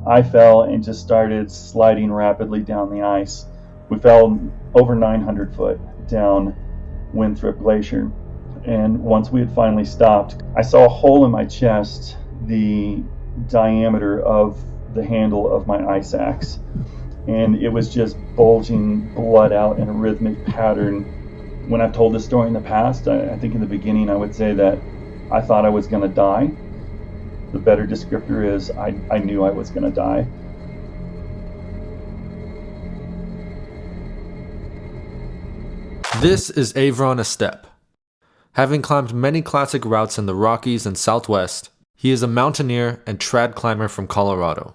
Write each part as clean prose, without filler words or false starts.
I fell and just started sliding rapidly down the ice. We fell over 900 foot down Winthrop Glacier. And once we had finally stopped, I saw a hole in my chest the diameter of the handle of my ice axe. And it was just bulging blood out in a rhythmic pattern. When I've told this story in the past, I think in the beginning I would say that I thought I was going to die. The better descriptor is I knew I was going to die. This is Aavron and Ashley. Having climbed many classic routes in the Rockies and Southwest, he is a mountaineer and trad climber from Colorado.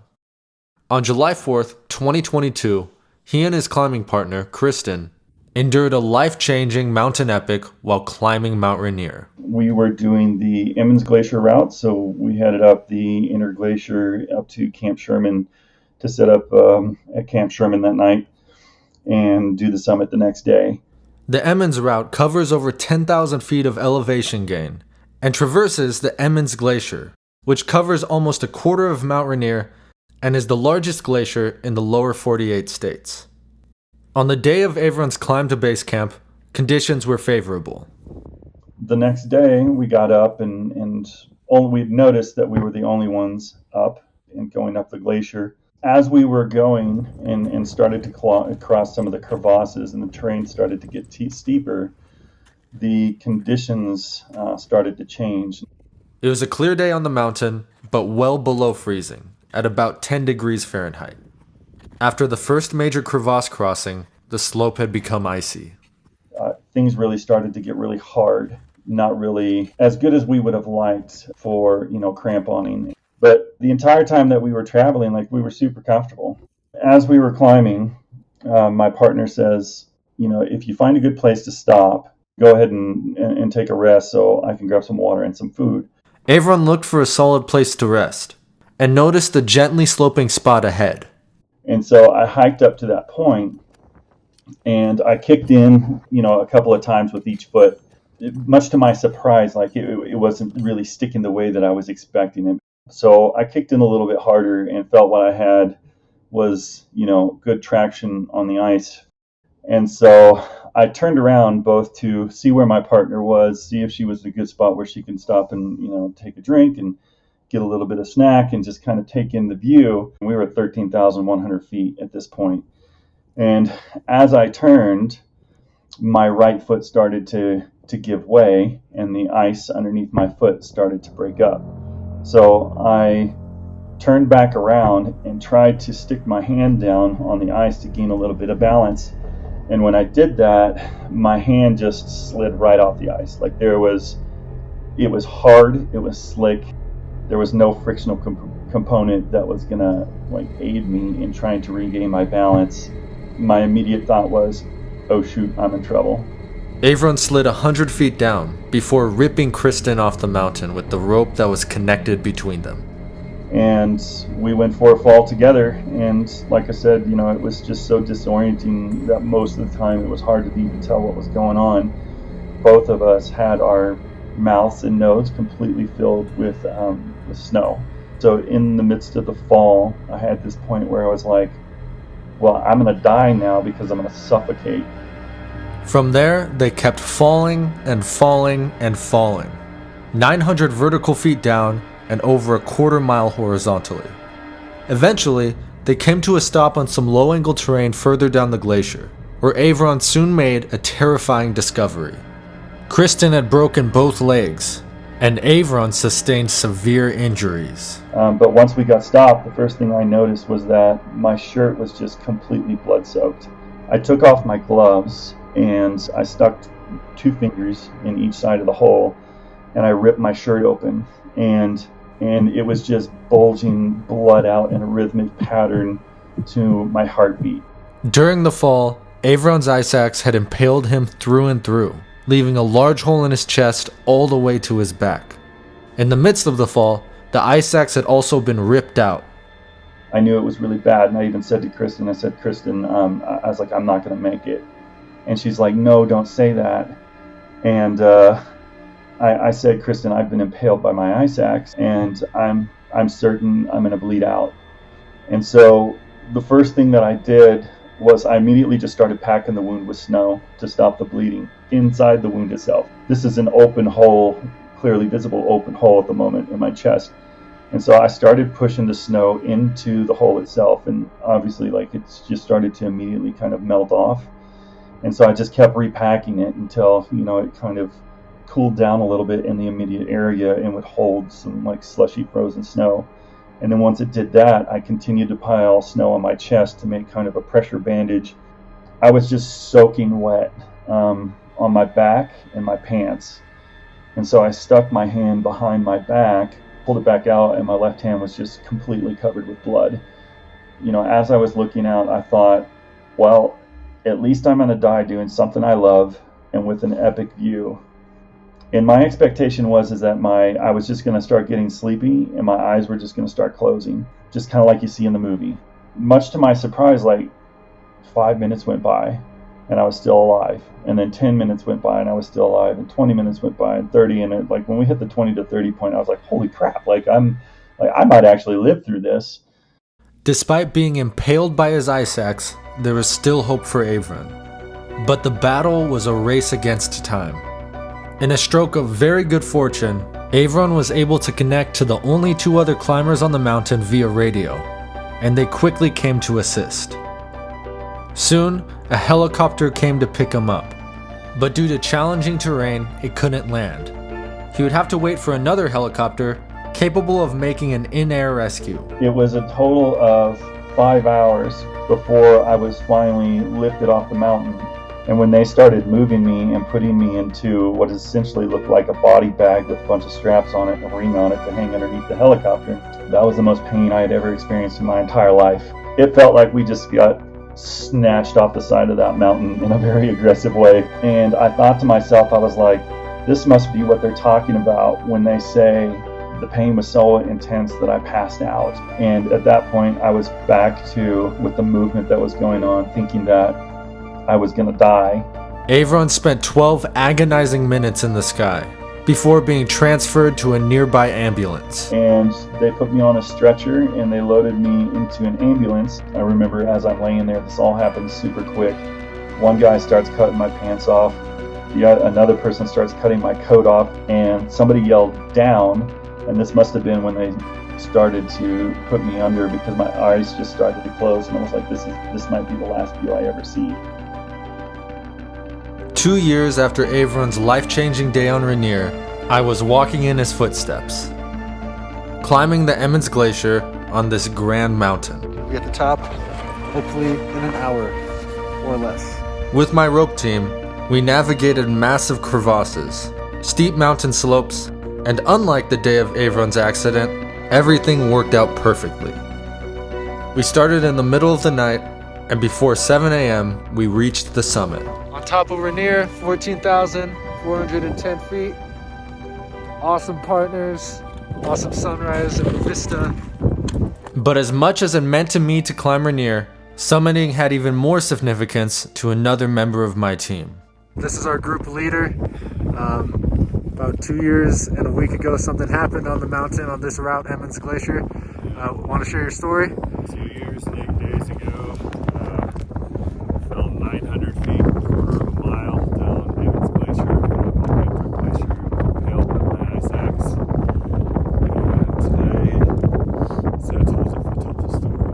On July 4th, 2022, he and his climbing partner, Kristen, endured a life-changing mountain epic while climbing Mount Rainier. We were doing the Emmons Glacier route, so we headed up the Interglacier up to Camp Sherman to set up at Camp Sherman that night and do the summit the next day. The Emmons route covers over 10,000 feet of elevation gain and traverses the Emmons Glacier, which covers almost a quarter of Mount Rainier and is the largest glacier in the lower 48 states. On the day of Aavron's climb to base camp, conditions were favorable. The next day, we got up and we'd noticed that we were the only ones up and going up the glacier. As we were going and started to cross some of the crevasses and the terrain started to get steeper, the conditions started to change. It was a clear day on the mountain, but well below freezing, at about 10 degrees Fahrenheit. After the first major crevasse crossing, the slope had become icy. Things really started to get really hard, not really as good as we would have liked for, cramponing. But the entire time that we were traveling, we were super comfortable. As we were climbing, my partner says, if you find a good place to stop, go ahead and take a rest so I can grab some water and some food. Aavron looked for a solid place to rest and noticed the gently sloping spot ahead. And so I hiked up to that point and I kicked in, a couple of times with each foot. Much to my surprise, it wasn't really sticking the way that I was expecting it. So I kicked in a little bit harder and felt what I had was, good traction on the ice. And so I turned around both to see where my partner was, see if she was a good spot where she can stop and, take a drink and get a little bit of snack and just kind of take in the view. We were at 13,100 feet at this point. And as I turned, my right foot started to give way and the ice underneath my foot started to break up. So I turned back around and tried to stick my hand down on the ice to gain a little bit of balance. And when I did that, my hand just slid right off the ice. It was hard, it was slick. There was no frictional component that was gonna aid me in trying to regain my balance. My immediate thought was, oh shoot, I'm in trouble. Aavron slid 100 feet down before ripping Kristen off the mountain with the rope that was connected between them. And we went for a fall together, and like I said, it was just so disorienting that most of the time it was hard to even tell what was going on. Both of us had our mouths and nose completely filled with snow. So in the midst of the fall, I had this point where I was like, well, I'm going to die now because I'm going to suffocate. From there, they kept falling and falling and falling, 900 vertical feet down and over a quarter-mile horizontally. Eventually, they came to a stop on some low-angle terrain further down the glacier, where Aavron soon made a terrifying discovery. Kristen had broken both legs, and Aavron sustained severe injuries. But once we got stopped, the first thing I noticed was that my shirt was just completely blood-soaked. I took off my gloves, and I stuck 2 fingers in each side of the hole, and I ripped my shirt open, and it was just bulging blood out in a rhythmic pattern to my heartbeat. During the fall, Aavron's ice axe had impaled him through and through, leaving a large hole in his chest all the way to his back. In the midst of the fall, the ice axe had also been ripped out. I knew it was really bad, and I even said to Kristen, Kristen, I was like, I'm not going to make it. And she's like, no, don't say that. And I said, Kristen, I've been impaled by my ice axe, and I'm certain I'm going to bleed out. And so the first thing that I did was I immediately just started packing the wound with snow to stop the bleeding inside the wound itself. This is an open hole, clearly visible open hole at the moment in my chest. And so I started pushing the snow into the hole itself, and obviously it's just started to immediately kind of melt off. And so I just kept repacking it until, it kind of cooled down a little bit in the immediate area and would hold some slushy frozen snow. And then once it did that, I continued to pile snow on my chest to make kind of a pressure bandage. I was just soaking wet on my back and my pants. And so I stuck my hand behind my back, pulled it back out, and my left hand was just completely covered with blood. As I was looking out, I thought, well, at least I'm going to die doing something I love and with an epic view. And my expectation was that I was just going to start getting sleepy and my eyes were just going to start closing, just kind of like you see in the movie. Much to my surprise, 5 minutes went by and I was still alive. And then 10 minutes went by and I was still alive. And 20 minutes went by and 30. And when we hit the 20 to 30 point, I was like, holy crap, I might actually live through this. Despite being impaled by his ice axe, there was still hope for Aavron. But the battle was a race against time. In a stroke of very good fortune, Aavron was able to connect to the only two other climbers on the mountain via radio, and they quickly came to assist. Soon, a helicopter came to pick him up, but due to challenging terrain, it couldn't land. He would have to wait for another helicopter capable of making an in-air rescue. It was a total of 5 hours before I was finally lifted off the mountain. And when they started moving me and putting me into what essentially looked like a body bag with a bunch of straps on it and a ring on it to hang underneath the helicopter, that was the most pain I had ever experienced in my entire life. It felt like we just got snatched off the side of that mountain in a very aggressive way. And I thought to myself, I was like, this must be what they're talking about when they say the pain was so intense that I passed out. And at that point, I was back to, with the movement that was going on, thinking that I was going to die. Aavron spent 12 agonizing minutes in the sky before being transferred to a nearby ambulance. And they put me on a stretcher and they loaded me into an ambulance. I remember as I'm laying there, this all happened super quick. One guy starts cutting my pants off. Another person starts cutting my coat off, and somebody yelled down, and this must have been when they started to put me under, because my eyes just started to close and I was like, this might be the last view I ever see. 2 years after Aavron's life-changing day on Rainier, I was walking in his footsteps, climbing the Emmons Glacier on this grand mountain. We'll be at the top, hopefully in an hour or less. With my rope team, we navigated massive crevasses, steep mountain slopes, and unlike the day of Aavron's accident, everything worked out perfectly. We started in the middle of the night, and before 7 a.m., we reached the summit. On top of Rainier, 14,410 feet. Awesome partners, awesome sunrise and vista. But as much as it meant to me to climb Rainier, summiting had even more significance to another member of my team. This is our group leader. About 2 years and a week ago, something happened on the mountain on this route, Emmons Glacier. Want to share your story? 2 years and 8 days ago, fell 900 feet, quarter of a mile down Emmons Glacier, Rainier Glacier, impaled by my ice axe. And today, so I told the story.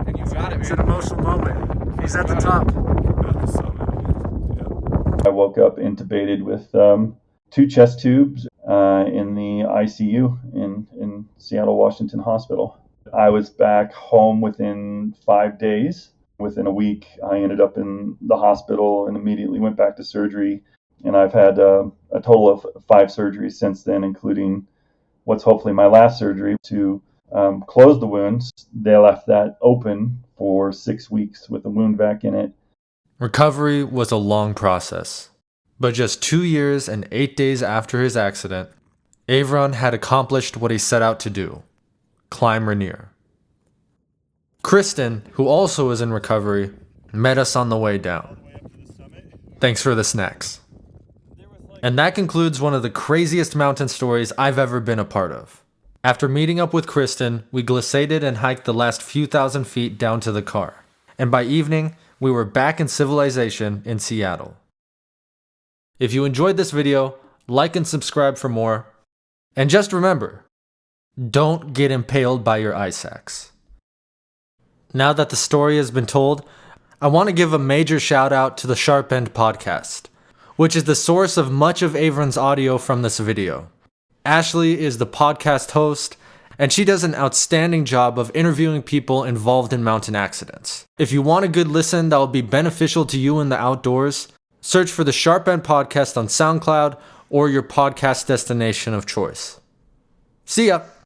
And you got it, It's an emotional moment. He's at the top. At the summit. I woke up intubated with 2 chest tubes in the ICU in Seattle Washington Hospital. I was back home within 5 days. Within a week, I ended up in the hospital and immediately went back to surgery. And I've had a total of 5 surgeries since then, including what's hopefully my last surgery to close the wounds. They left that open for 6 weeks with a wound vac in it. Recovery was a long process, but just 2 years and 8 days after his accident, Aavron had accomplished what he set out to do: climb Rainier. Kristen, who also is in recovery, met us on the way down. Thanks for the snacks. And that concludes one of the craziest mountain stories I've ever been a part of. After meeting up with Kristen, we glissaded and hiked the last few thousand feet down to the car. And by evening, we were back in civilization in Seattle. If you enjoyed this video, like and subscribe for more. And just remember, don't get impaled by your ice axe. Now that the story has been told, I want to give a major shout out to the Sharp End podcast, which is the source of much of Aavron's audio from this video. Ashley is the podcast host, and she does an outstanding job of interviewing people involved in mountain accidents. If you want a good listen that will be beneficial to you in the outdoors, search for the Sharp End podcast on SoundCloud or your podcast destination of choice. See ya!